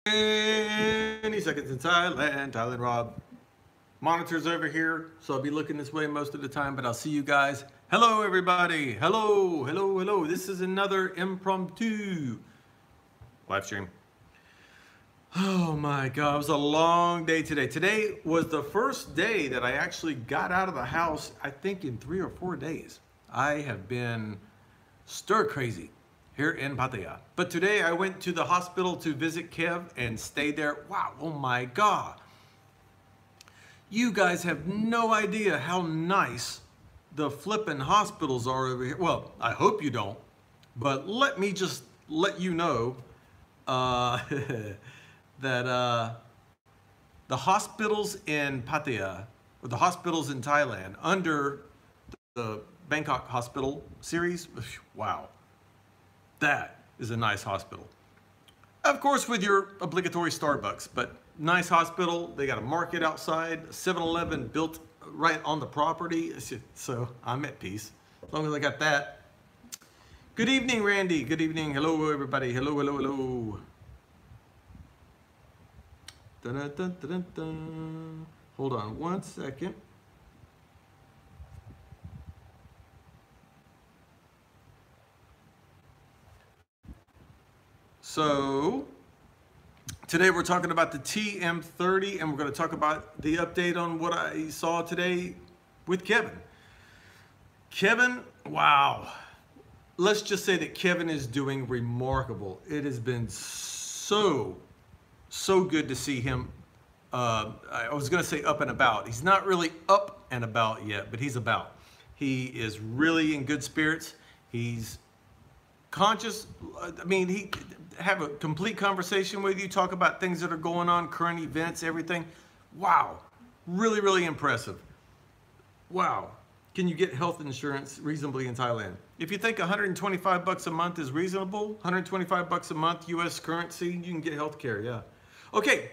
20 seconds in Thailand. Thailand Rob. Monitors over here, so I'll be looking this way most of the time, but I'll see you guys. Hello, everybody. Hello, hello, hello. This is another impromptu live stream. Oh my God, it was a long day today. Today was the first day that I actually got out of the house, I think in 3 or 4 days. I have been stir crazy here in Pattaya. But today I went to the hospital to visit Kev and stayed there. Wow, oh my God. You guys have no idea how nice the flippin' hospitals are over here. Well, I hope you don't, but let me just let you know that the hospitals in Pattaya, or the hospitals in Thailand, under the Bangkok hospital series, wow, that is a nice hospital. Of course, with your obligatory Starbucks, but nice hospital. They got a market outside, 7-Eleven built right on the property. So I'm at peace, as long as I got that. Good evening, Randy. Good evening. Hello, everybody. Hello, hello, hello. Dun, dun, dun, dun, dun. Hold on one second. So today we're talking about the TM30, and we're going to talk about the update on what I saw today with Kevin. Kevin, wow. Let's just say that Kevin is doing remarkable. It has been so good to see him. I was going to say up and about. He's not really up and about yet, but he's about. He is really in good spirits. He's conscious. I mean, he have a complete conversation with you, talk about things that are going on, current events, everything. Wow, really, really impressive. Wow, can you get health insurance reasonably in Thailand? If you think 125 bucks a month is reasonable, 125 bucks a month US currency, you can get health care, yeah. Okay,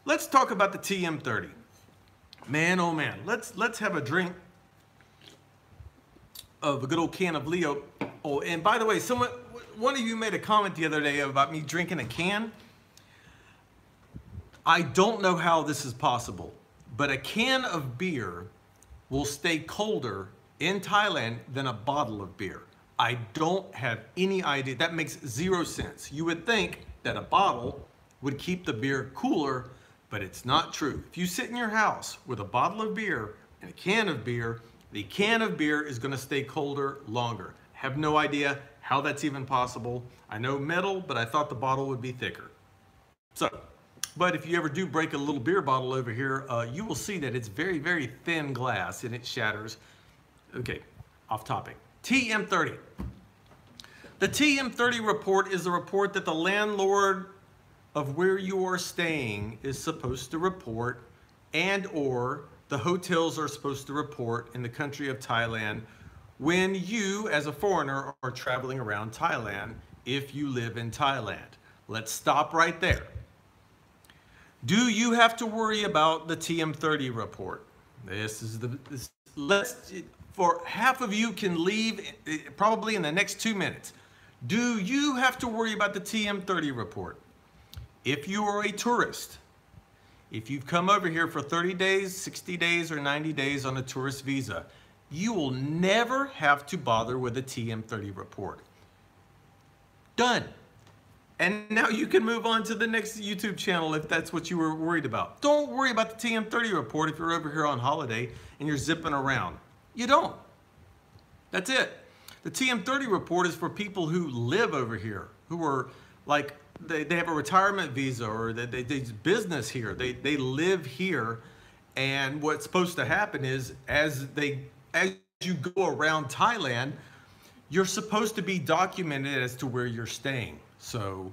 let's talk about the TM30. Man, oh man, let's have a drink of a good old can of Leo. Oh, and by the way, one of you made a comment the other day about me drinking a can. I don't know how this is possible, but a can of beer will stay colder in Thailand than a bottle of beer. I don't have any idea. That makes 0 sense. You would think that a bottle would keep the beer cooler, but it's not true. If you sit in your house with a bottle of beer and a can of beer, the can of beer is going to stay colder longer. Have no idea how that's even possible. I know metal, but I thought the bottle would be thicker. So, but if you ever do break a little beer bottle over here, you will see that it's very, very thin glass and it shatters. Okay, off topic. TM30. The TM30 report is a report that the landlord of where you are staying is supposed to report, and or the hotels are supposed to report in the country of Thailand when you, as a foreigner, are traveling around Thailand, if you live in Thailand. Let's stop right there. Do you have to worry about the TM30 report? For half of you can leave probably in the next 2 minutes. Do you have to worry about the TM30 report? If you are a tourist, if you've come over here for 30 days, 60 days, or 90 days on a tourist visa, you will never have to bother with a TM30 report. Done. And now you can move on to the next YouTube channel if that's what you were worried about. Don't worry about the TM30 report if you're over here on holiday and you're zipping around. You don't. That's it. The TM30 report is for people who live over here, who are like, they have a retirement visa, or they do business here. They live here, and what's supposed to happen is as you go around Thailand, you're supposed to be documented as to where you're staying. So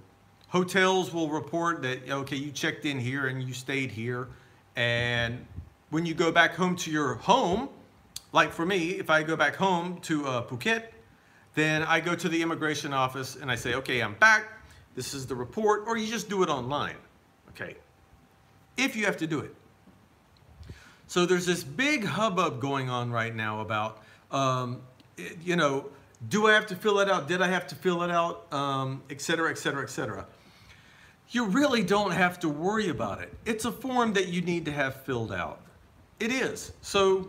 hotels will report that, okay, you checked in here and you stayed here. And when you go back home to your home, like for me, if I go back home to Phuket, then I go to the immigration office and I say, okay, I'm back. This is the report, or you just do it online, okay? If you have to do it. So there's this big hubbub going on right now about, you know, do I have to fill it out? Did I have to fill it out? Et cetera, et cetera, et cetera. you really don't have to worry about it. It's a form that you need to have filled out. It is. So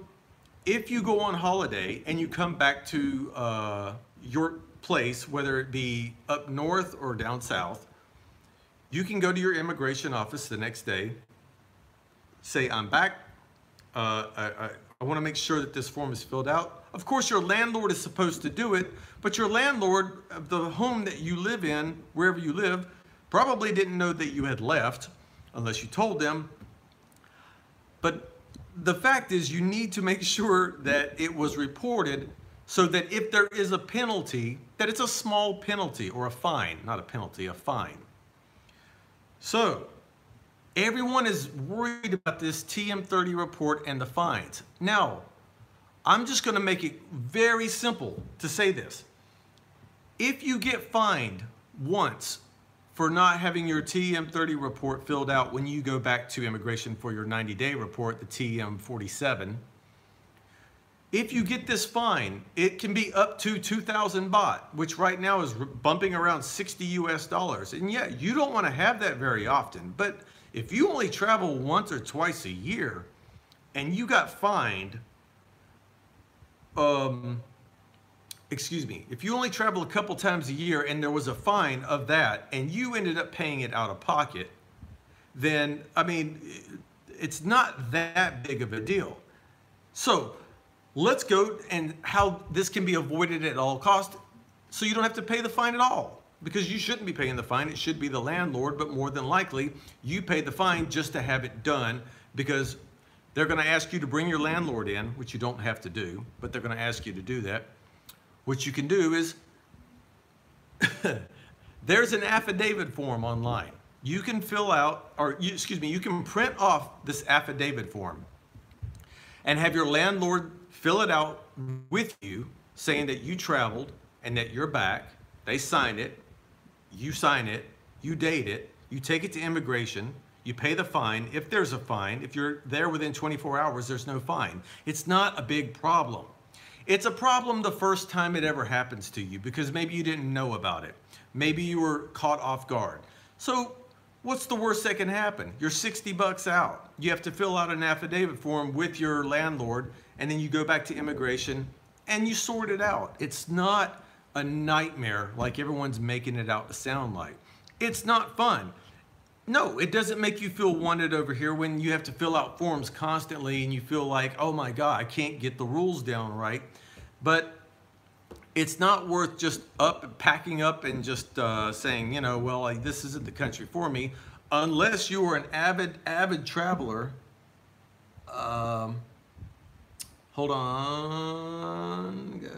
if you go on holiday and you come back to your place, whether it be up north or down south, you can go to your immigration office the next day, say, I'm back. I want to make sure that this form is filled out. Of course, your landlord is supposed to do it, but your landlord of the home that you live in, wherever you live, probably didn't know that you had left unless you told them. But the fact is, you need to make sure that it was reported so that if there is a penalty, that it's a small penalty or a fine, not a penalty, a fine. So everyone is worried about this TM30 report and the fines. Now, I'm just going to make it very simple to say this. If you get fined once for not having your TM30 report filled out when you go back to immigration for your 90-day report, the TM47, if you get this fine, it can be up to 2,000 baht, which right now is bumping around 60 US dollars. And yeah, you don't want to have that very often, but if you only travel once or twice a year and you got fined, if you only travel a couple times a year and there was a fine of that and you ended up paying it out of pocket, then, I mean, it's not that big of a deal. So let's go and how this can be avoided at all costs so you don't have to pay the fine at all. Because you shouldn't be paying the fine, it should be the landlord, but more than likely you pay the fine just to have it done because they're going to ask you to bring your landlord in, which you don't have to do, but they're going to ask you to do that. What you can do is, there's an affidavit form online. You can fill out, or you can print off this affidavit form and have your landlord fill it out with you saying that you traveled and that you're back. They sign it. You sign it, you date it, you take it to immigration, you pay the fine. If there's a fine, if you're there within 24 hours, there's no fine. It's not a big problem. It's a problem the first time it ever happens to you because maybe you didn't know about it. Maybe you were caught off guard. So what's the worst that can happen? You're 60 bucks out. You have to fill out an affidavit form with your landlord and then you go back to immigration and you sort it out. It's not a nightmare like everyone's making it out to sound like. It's not fun. No, it doesn't make you feel wanted over here when you have to fill out forms constantly and you feel like, oh my God, I can't get the rules down right. But it's not worth just packing up and just saying, you know, well, this isn't the country for me, unless you are an avid traveler. Hold on.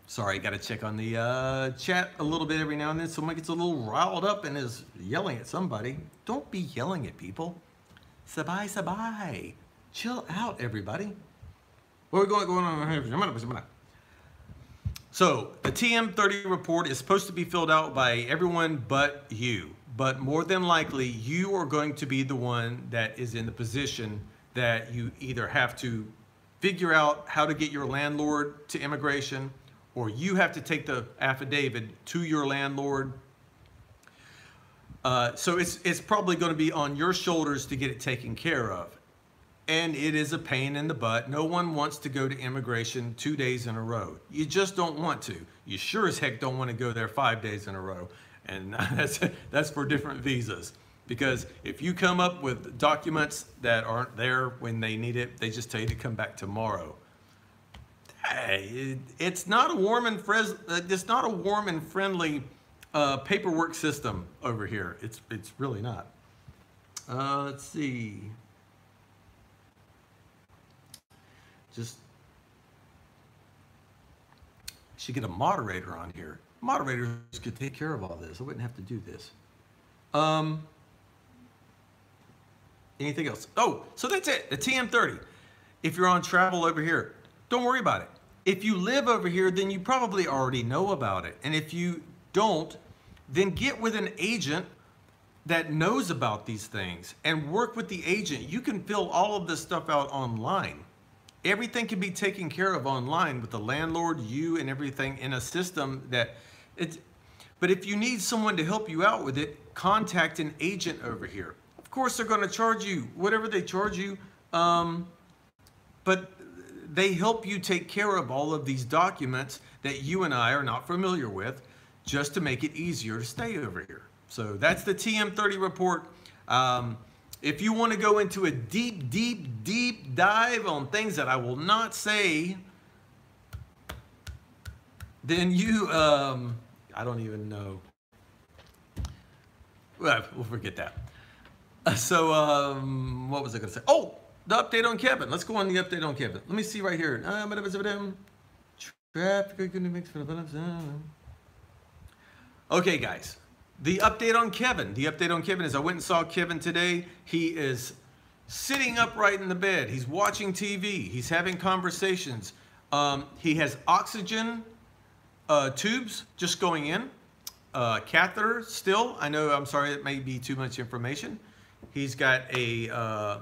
Sorry, got to check on the chat a little bit every now and then. Someone gets a little riled up and is yelling at somebody. Don't be yelling at people. Sabai, sabai. Chill out, everybody. What are we going on here? So, the TM30 report is supposed to be filled out by everyone but you. But more than likely, you are going to be the one that is in the position that you either have to figure out how to get your landlord to immigration, or you have to take the affidavit to your landlord. So it's probably going to be on your shoulders to get it taken care of. And it is a pain in the butt. No one wants to go to immigration 2 days in a row. You just don't want to. You sure as heck don't want to go there 5 days in a row. And that's for different visas. Because if you come up with documents that aren't there when they need it, they just tell you to come back tomorrow. Hey, it's not a warm and friendly paperwork system over here. It's really not. Let's see. Should get a moderator on here. Moderators could take care of all this. I wouldn't have to do this. Anything else? Oh, so that's it. The TM30. If you're on travel over here, don't worry about it. If you live over here, then you probably already know about it. And if you don't, then get with an agent that knows about these things and work with the agent. You can fill all of this stuff out online. Everything can be taken care of online with the landlord, you, and everything in a system that But if you need someone to help you out with it, contact an agent over here. Of course, they're going to charge you whatever they charge you, but they help you take care of all of these documents that you and I are not familiar with, just to make it easier to stay over here. So that's the TM30 report. If you want to go into a deep dive on things that I will not say, then you, I don't even know. Well, we'll forget that. What was I going to say? Oh, the update on Kevin. Let's go on the update on Kevin. Let me see right here. Okay, guys. The update on Kevin. The update on Kevin is I went and saw Kevin today. He is sitting upright in the bed. He's watching TV. He's having conversations. He has oxygen tubes just going in. Catheter still. I know, I'm sorry, it may be too much information. He's got a,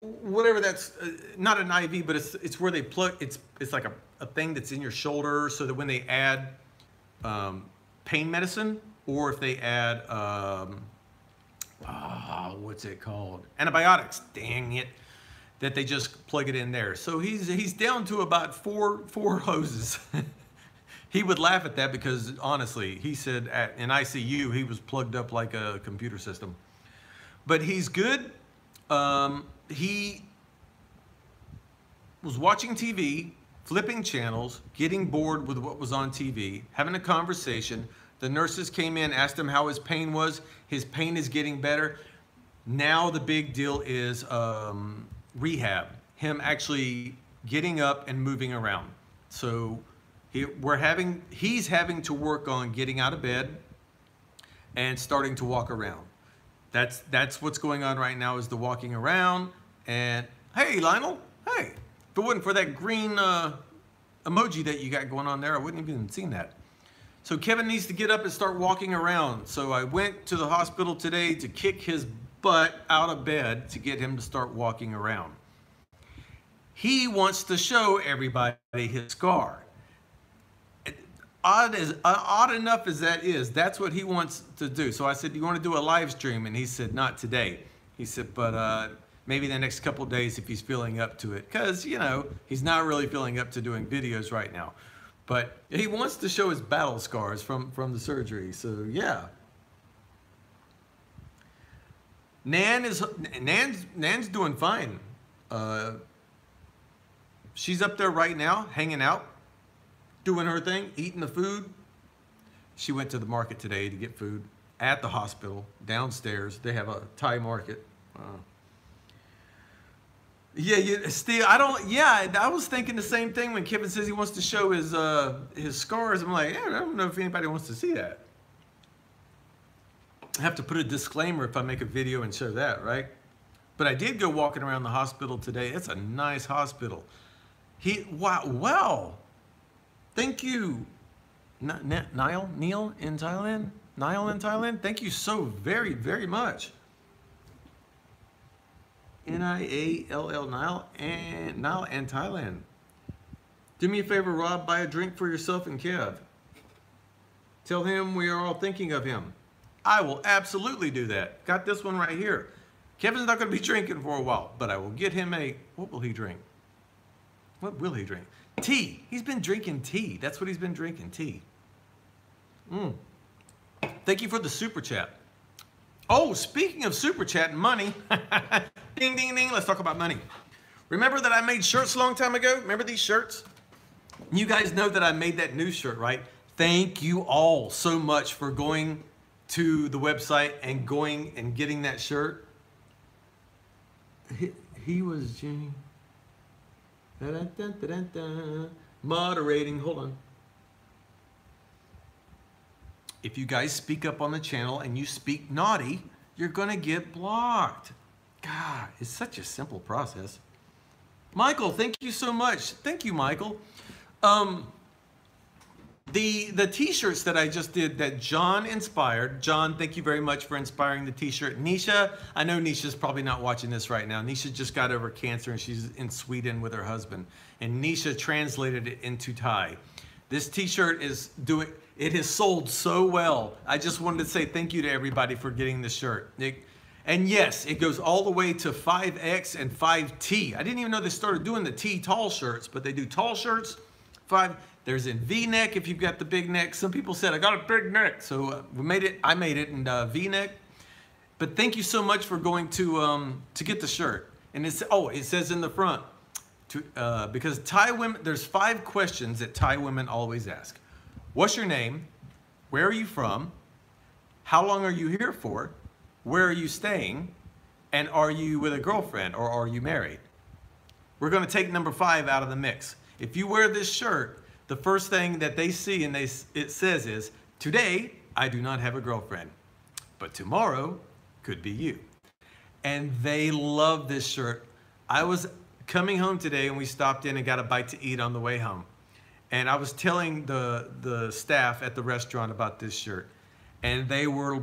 whatever that's, not an IV, but it's where they plug, it's like a thing that's in your shoulder so that when they add pain medicine, or if they add, what's it called? Antibiotics, dang it, that they just plug it in there. So he's down to about four hoses. He would laugh at that because honestly, he said in ICU, he was plugged up like a computer system. But he's good. He was watching TV, flipping channels, getting bored with what was on TV, having a conversation. The nurses came in, asked him how his pain was. His pain is getting better. Now the big deal is rehab, him actually getting up and moving around. So he's having to work on getting out of bed and starting to walk around. That's what's going on right now, is the walking around. And hey, Lionel, hey, if it wasn't for that green emoji that you got going on there, I wouldn't have even seen that. So Kevin needs to get up and start walking around. So I went to the hospital today to kick his butt out of bed to get him to start walking around. He wants to show everybody his scar. Odd enough as that is, that's what he wants to do. So I said, do you want to do a live stream? And he said, not today. He said, but maybe the next couple of days if he's feeling up to it. Because, you know, he's not really feeling up to doing videos right now. But he wants to show his battle scars from the surgery. So, yeah. Nan's doing fine. She's up there right now, hanging out, doing her thing, eating the food. She went to the market today to get food at the hospital, downstairs. They have a Thai market. I was thinking the same thing when Kevin says he wants to show his scars. I'm like, I don't know if anybody wants to see that. I have to put a disclaimer if I make a video and show that, right? But I did go walking around the hospital today. It's a nice hospital. Wow. Thank you, Neil in Thailand. Niall in Thailand. Thank you so very, very much. Niall, Niall and Thailand. Do me a favor, Rob, buy a drink for yourself and Kev. Tell him we are all thinking of him. I will absolutely do that. Got this one right here. Kevin's not going to be drinking for a while, but I will get him what will he drink? What will he drink? Tea. He's been drinking tea. That's what he's been drinking, tea. Thank you for the super chat. Oh, speaking of super chat and money, ding, ding, ding, let's talk about money. Remember that I made shirts a long time ago? Remember these shirts? You guys know that I made that new shirt, right? Thank you all so much for going to the website and going and getting that shirt. He was moderating. Hold on. If you guys speak up on the channel and you speak naughty, you're gonna get blocked. God, it's such a simple process. Michael, thank you so much. Thank you, Michael. The t-shirts that I just did that John inspired. John, thank you very much for inspiring the t-shirt. Nisha, I know Nisha's probably not watching this right now. Nisha just got over cancer and she's in Sweden with her husband. And Nisha translated it into Thai. This t-shirt It has sold so well. I just wanted to say thank you to everybody for getting the shirt. And yes, it goes all the way to 5X and 5T. I didn't even know they started doing the T tall shirts, but they do tall shirts. There's in V-neck if you've got the big neck. Some people said, I got a big neck. So we made it, I made it in V-neck. But thank you so much for going to get the shirt. And it's, it says in the front, because Thai women, there's 5 questions that Thai women always ask. What's your name? Where are you from? How long are you here for? Where are you staying? And are you with a girlfriend or are you married? We're going to take number 5 out of the mix. If you wear this shirt, the first thing that they see and it says is, today I do not have a girlfriend, but tomorrow could be you. And they love this shirt. I was coming home today and we stopped in and got a bite to eat on the way home. And I was telling the staff at the restaurant about this shirt. And they were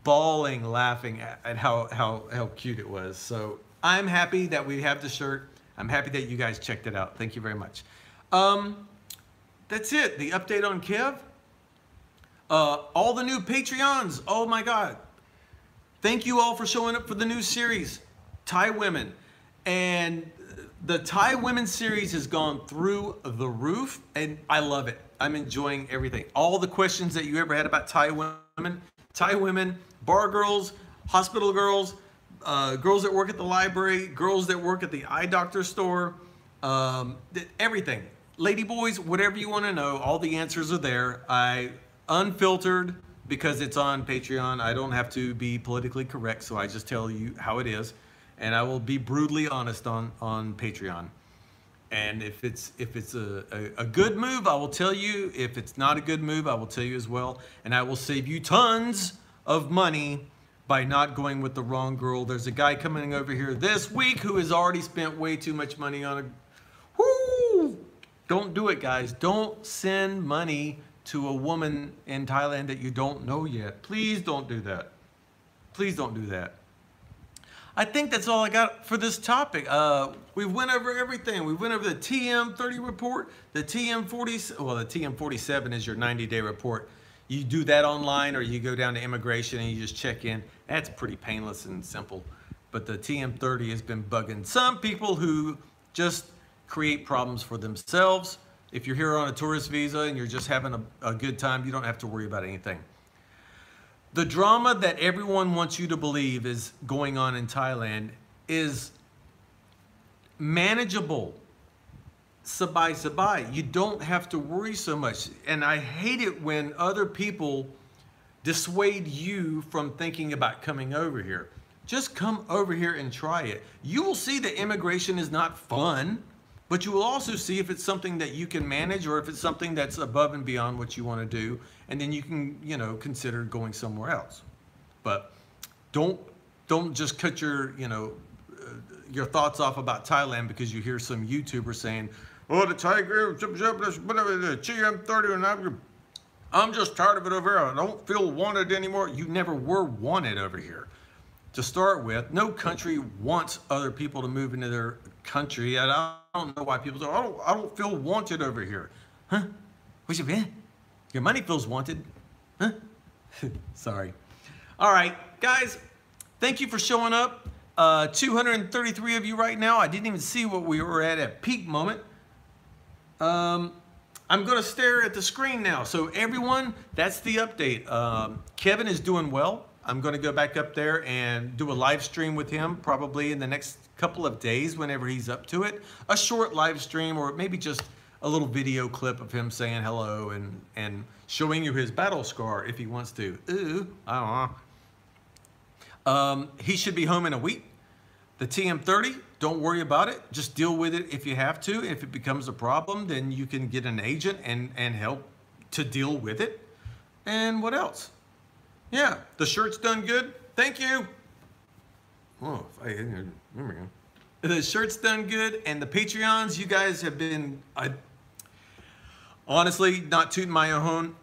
bawling, laughing at how cute it was. So I'm happy that we have the shirt. I'm happy that you guys checked it out. Thank you very much. That's it. The update on Kev. All the new Patreons. Oh my God. Thank you all for showing up for the new series, Thai Women. And the Thai Women series has gone through the roof and I love it. I'm enjoying everything. All the questions that you ever had about Thai women, bar girls, hospital girls, girls that work at the library, girls that work at the eye doctor store, everything. Lady boys, whatever you want to know, all the answers are there. Unfiltered, because it's on Patreon. I don't have to be politically correct, so I just tell you how it is. And I will be brutally honest on Patreon. And if it's a good move, I will tell you. If it's not a good move, I will tell you as well. And I will save you tons of money by not going with the wrong girl. There's a guy coming over here this week who has already spent way too much money on a... Whoo! Don't do it, guys. Don't send money to a woman in Thailand that you don't know yet. Please don't do that. Please don't do that. I think that's all I got for this topic. We went over everything. We went over the TM30 report, the TM40, well, the TM47 is your 90-day report. You do that online or you go down to immigration and you just check in. That's pretty painless and simple. But the TM30 has been bugging some people who just create problems for themselves. If you're here on a tourist visa and you're just having a good time, you don't have to worry about anything. The drama that everyone wants you to believe is going on in Thailand is manageable. Sabai. You don't have to worry so much. And I hate it when other people dissuade you from thinking about coming over here. Just come over here and try it. You will see that immigration is not fun, but you will also see if it's something that you can manage or if it's something that's above and beyond what you want to do. And then you can, consider going somewhere else. But don't just cut your thoughts off about Thailand because you hear some YouTuber saying, oh, the Tiger, whatever, the TM30, and I'm just tired of it over here. I don't feel wanted anymore. You never were wanted over here. To start with, no country wants other people to move into their country. And I don't know why people say, I don't feel wanted over here. Huh? What's your money feels wanted. Huh? Sorry. All right, guys, thank you for showing up. 233 of you right now. I didn't even see what we were at peak moment. I'm going to stare at the screen now. So everyone, that's the update. Kevin is doing well. I'm going to go back up there and do a live stream with him probably in the next couple of days whenever he's up to it. A short live stream or maybe just a little video clip of him saying hello and showing you his battle scar if he wants to. Ooh, I don't know. He should be home in a week. The TM30, don't worry about it. Just deal with it if you have to. If it becomes a problem, then you can get an agent and help to deal with it. And what else? Yeah, the shirt's done good. Thank you. Oh, there we go. The shirt's done good, and the Patreons, you guys have been, honestly, not tooting my own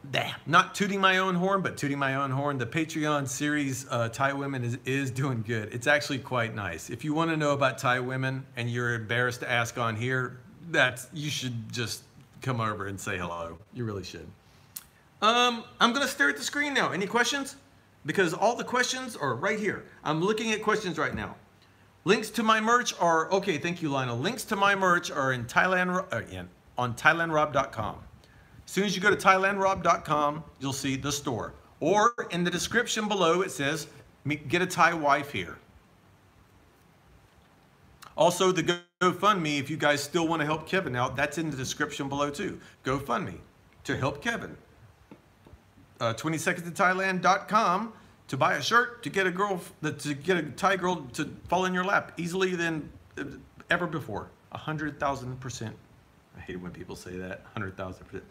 horn, but tooting my own horn. The Patreon series, Thai Women, is doing good. It's actually quite nice. If you want to know about Thai women and you're embarrassed to ask on here, you should just come over and say hello. You really should. I'm gonna stare at the screen now. Any questions? Because all the questions are right here. I'm looking at questions right now. Links to my merch are, okay, thank you, Lionel. Links to my merch are in on ThailandRob.com. As soon as you go to ThailandRob.com, you'll see the store. Or in the description below, it says, get a Thai wife here. Also, the GoFundMe, if you guys still want to help Kevin out, that's in the description below too. GoFundMe to help Kevin. 20secondstothailand.com to buy a shirt, to get a Thai girl to fall in your lap easily than ever before. 100,000%. I hate it when people say that. 100,000%.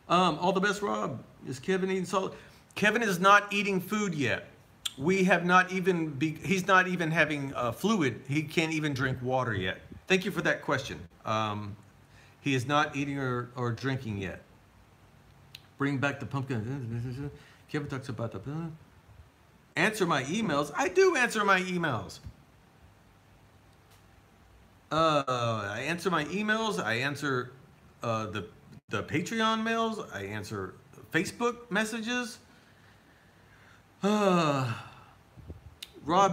All the best, Rob. Is Kevin eating solid? Kevin is not eating food yet. We have not even, he's not even having fluid. He can't even drink water yet. Thank you for that question. He is not eating or drinking yet. Bring back the pumpkin. Kevin talks about the, answer my emails. I do answer my emails. I answer my emails. I answer the Patreon mails. I answer Facebook messages. Rob,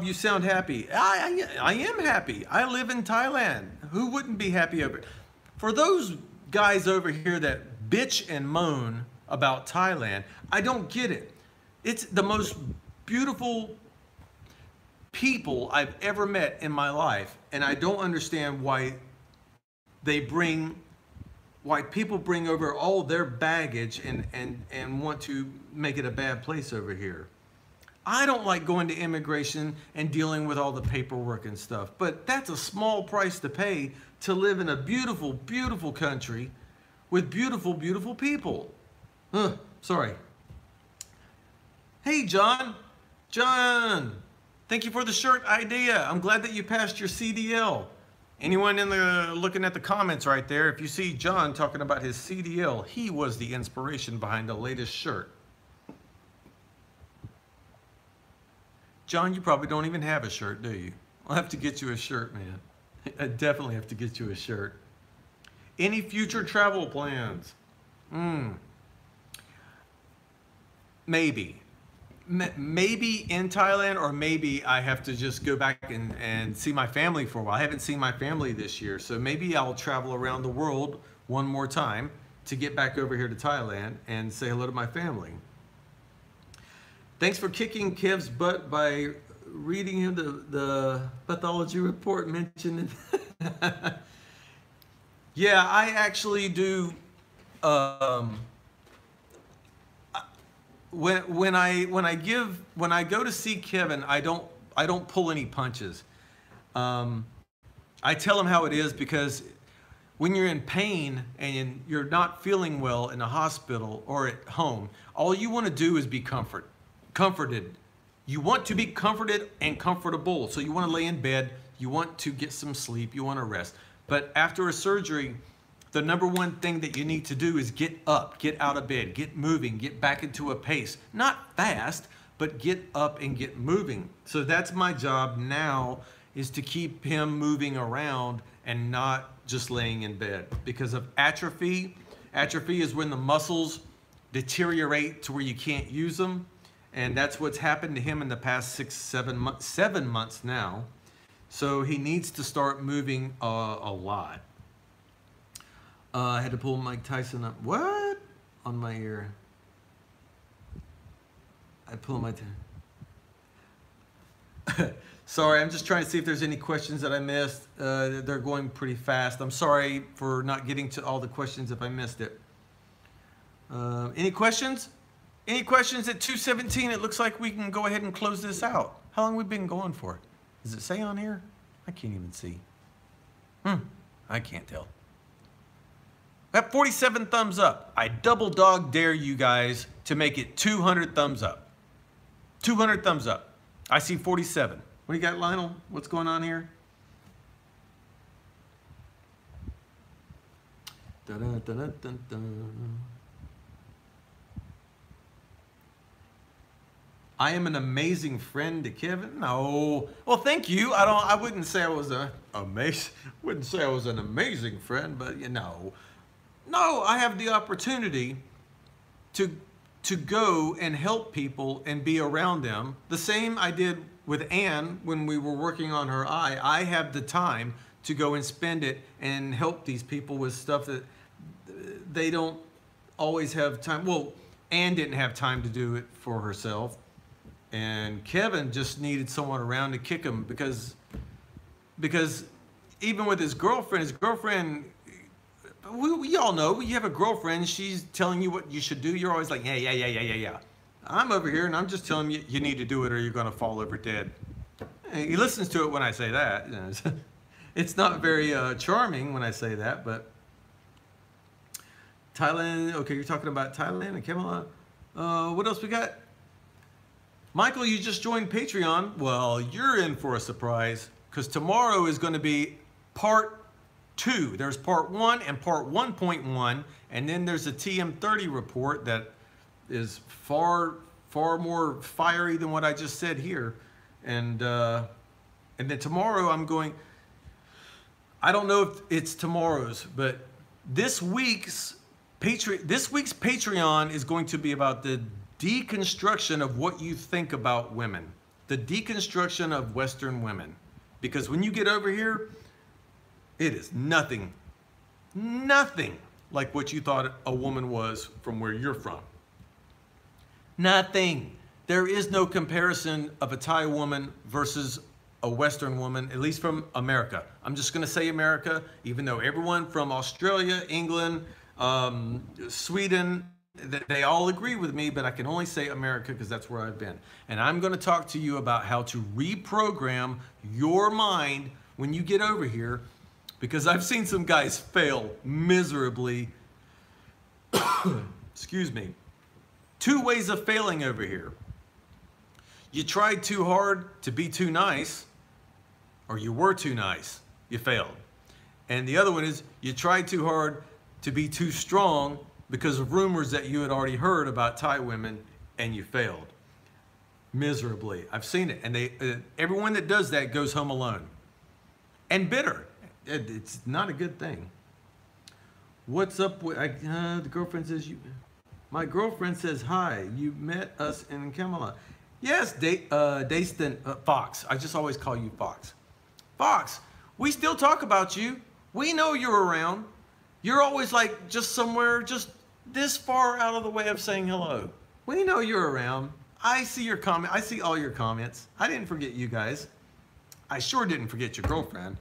you sound happy. I am happy. I live in Thailand. Who wouldn't be happy over it? For those guys over here that bitch and moan about Thailand, I don't get it. It's the most beautiful people I've ever met in my life, and I don't understand why people bring over all their baggage and want to make it a bad place over here. I don't like going to immigration and dealing with all the paperwork and stuff, but that's a small price to pay to live in a beautiful, beautiful country with beautiful, beautiful people. Sorry. Hey, John. John, thank you for the shirt idea. I'm glad that you passed your CDL. Anyone looking at the comments right there, if you see John talking about his CDL, he was the inspiration behind the latest shirt. John, you probably don't even have a shirt, do you? I'll have to get you a shirt, man. I definitely have to get you a shirt. Any future travel plans? Maybe. Maybe in Thailand, or maybe I have to just go back and see my family for a while. I haven't seen my family this year, so maybe I'll travel around the world one more time to get back over here to Thailand and say hello to my family. Thanks for kicking Kev's butt by reading him the pathology report mentioned. Yeah, I actually do. When I go to see Kevin, I don't pull any punches. I tell him how it is, because when you're in pain and you're not feeling well in a hospital or at home, all you want to do is be comforted. You want to be comforted and comfortable. So you want to lay in bed, you want to get some sleep, you want to rest. But after a surgery, the number one thing that you need to do is get up, get out of bed, get moving, get back into a pace. Not fast, but get up and get moving. So that's my job now, is to keep him moving around and not just laying in bed. Because of atrophy, atrophy is when the muscles deteriorate to where you can't use them. And that's what's happened to him in the past 7 months now. So he needs to start moving a lot. I had to pull Mike Tyson up. What? On my ear. I pull my... Sorry, I'm just trying to see if there's any questions that I missed. They're going pretty fast. I'm sorry for not getting to all the questions if I missed it. Any questions? Any questions at 2:17? It looks like we can go ahead and close this out. How long have we been going for? Does it say on here? I can't even see. I can't tell. I have 47 thumbs up. I double dog dare you guys to make it 200 thumbs up. 200 thumbs up. I see 47. What do you got, Lionel? What's going on here? Dun, dun, dun, dun, dun. I am an amazing friend to Kevin. No, well, thank you. I wouldn't say I was an amazing friend, but you know, no, I have the opportunity to to go and help people and be around them. The same I did with Anne when we were working on her eye. I have the time to go and spend it and help these people with stuff that they don't always have time. Well, Anne didn't have time to do it for herself. And Kevin just needed someone around to kick him because even with his girlfriend, we all know, you have a girlfriend, she's telling you what you should do. You're always like, yeah. I'm over here and I'm just telling you, you need to do it or you're going to fall over dead. And he listens to it when I say that. It's not very charming when I say that, but Thailand, okay, you're talking about Thailand and Kamala. What else we got? Michael, you just joined Patreon. Well, you're in for a surprise because tomorrow is going to be part 2. There's part 1 and part 1.1, and then there's a TM30 report that is far more fiery than what I just said here. And then tomorrow I'm going, I don't know if it's tomorrow's, but this week's Patreon is going to be about the deconstruction of what you think about women, the deconstruction of Western women. Because when you get over here, it is nothing like what you thought a woman was from where you're from. Nothing. There is no comparison of a Thai woman versus a Western woman, at least from America. I'm just going to say America, even though everyone from Australia, England, Sweden, they all agree with me, but I can only say America because that's where I've been. And I'm going to talk to you about how to reprogram your mind when you get over here, because I've seen some guys fail miserably. Excuse me. 2 ways of failing over here. You tried too hard to be too nice, or you were too nice. You failed. And the other one is you tried too hard to be too strong because of rumors that you had already heard about Thai women, and you failed miserably. I've seen it, and everyone that does that goes home alone and bitter. It's not a good thing. What's up with the girlfriend says you? My girlfriend says hi. You met us in Kamala. Yes, Daston Fox. I just always call you Fox. Fox, we still talk about you. We know you're around. You're always like just somewhere, just this far out of the way of saying hello. We know you're around. I see your comment. I see all your comments. I didn't forget you guys. I sure didn't forget your girlfriend.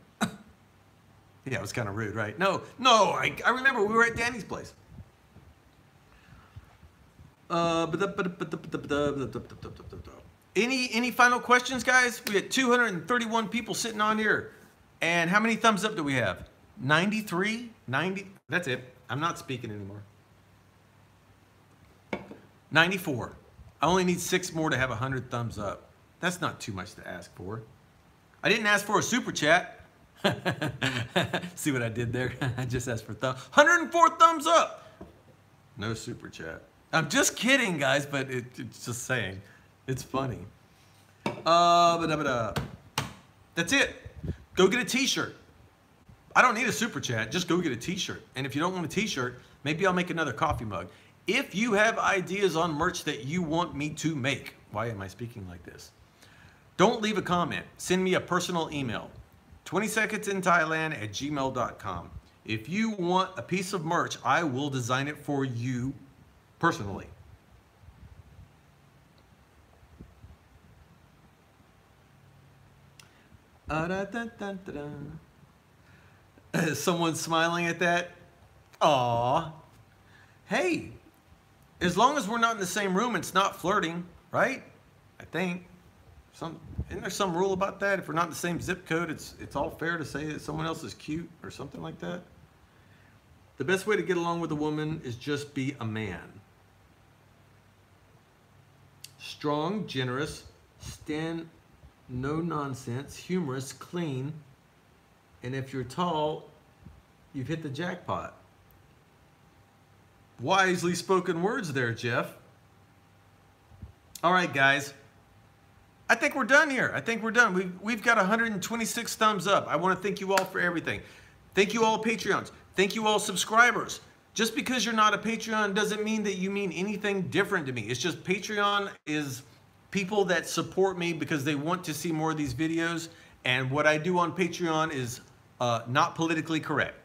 Yeah, it was kind of rude, right? No, I remember we were at Danny's place. Any final questions, guys? We had 231 people sitting on here. And how many thumbs up do we have? 93? 90? That's it. I'm not speaking anymore. 94. I only need 6 more to have 100 thumbs up. That's not too much to ask for. I didn't ask for a super chat. See what I did there? I just asked for 104 thumbs up. No super chat. I'm just kidding, guys, but it's just saying. It's funny. That's it. Go get a t-shirt. I don't need a super chat. Just go get a t-shirt. And if you don't want a t-shirt, maybe I'll make another coffee mug. If you have ideas on merch that you want me to make, why am I speaking like this? Don't leave a comment. Send me a personal email. 20secondsinthailand@gmail.com. If you want a piece of merch, I will design it for you personally. Someone smiling at that? Aw. Hey, as long as we're not in the same room, it's not flirting, right? I think. Isn't there some rule about that? If we're not in the same zip code, it's all fair to say that someone else is cute or something like that. The best way to get along with a woman is just be a man. Strong, generous, stand no nonsense, humorous, clean, and if you're tall, you've hit the jackpot. Wisely spoken words there, Jeff. All right, guys. I think we're done here. I think we're done. We've got 126 thumbs up. I want to thank you all for everything. Thank you all Patreons. Thank you all subscribers. Just because you're not a Patreon doesn't mean that you mean anything different to me. It's just Patreon is people that support me because they want to see more of these videos. And what I do on Patreon is not politically correct.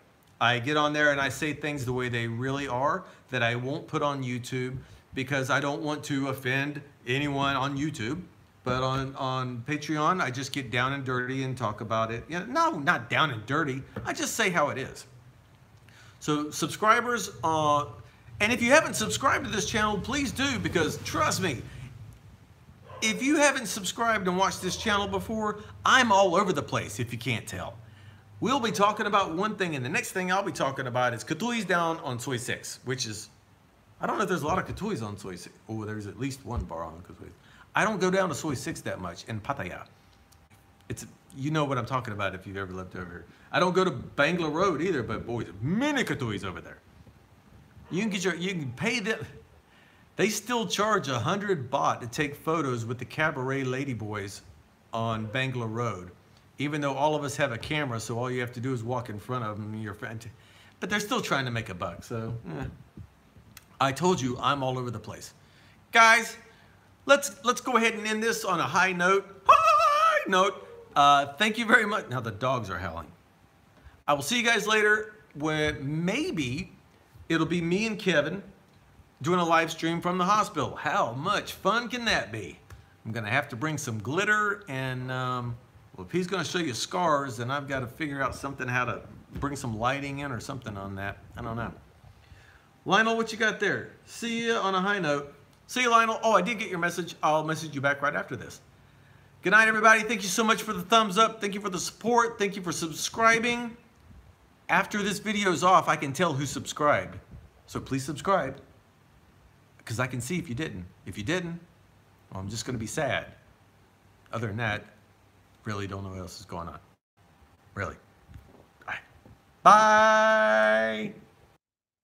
I get on there and I say things the way they really are that I won't put on YouTube because I don't want to offend anyone on YouTube. But on Patreon, I just get down and dirty and talk about it. You know, no, not down and dirty. I just say how it is. So subscribers, and if you haven't subscribed to this channel, please do, because trust me, if you haven't subscribed and watched this channel before, I'm all over the place if you can't tell. We'll be talking about one thing, and the next thing I'll be talking about is Kathu's down on Soy 6, which is, I don't know if there's a lot of Kathu's on Soy 6. Oh, there's at least one bar on Kathu. I don't go down to Soy 6 that much in Pattaya. It's, you know what I'm talking about if you've ever lived over here. I don't go to Bangla Road either, but boys, many Kathu's over there. You can get you can pay them. They still charge 100 baht to take photos with the cabaret ladyboys on Bangla Road, even though all of us have a camera, so all you have to do is walk in front of them and your friend. But they're still trying to make a buck, so I told you I'm all over the place. Guys, let's go ahead and end this on a high note. High note. Thank you very much. Now the dogs are howling. I will see you guys later when maybe it'll be me and Kevin doing a live stream from the hospital. How much fun can that be? I'm gonna have to bring some glitter and well, if he's gonna show you scars, then I've got to figure out something how to bring some lighting in or something on that. I don't know. Lionel, what you got there? See you on a high note. See you, Lionel. Oh, I did get your message. I'll message you back right after this. Good night, everybody. Thank you so much for the thumbs up. Thank you for the support. Thank you for subscribing. After this video is off, I can tell who subscribed. So please subscribe, because I can see if you didn't. If you didn't, well, I'm just going to be sad. Other than that, really don't know what else is going on. Really. All right. Bye.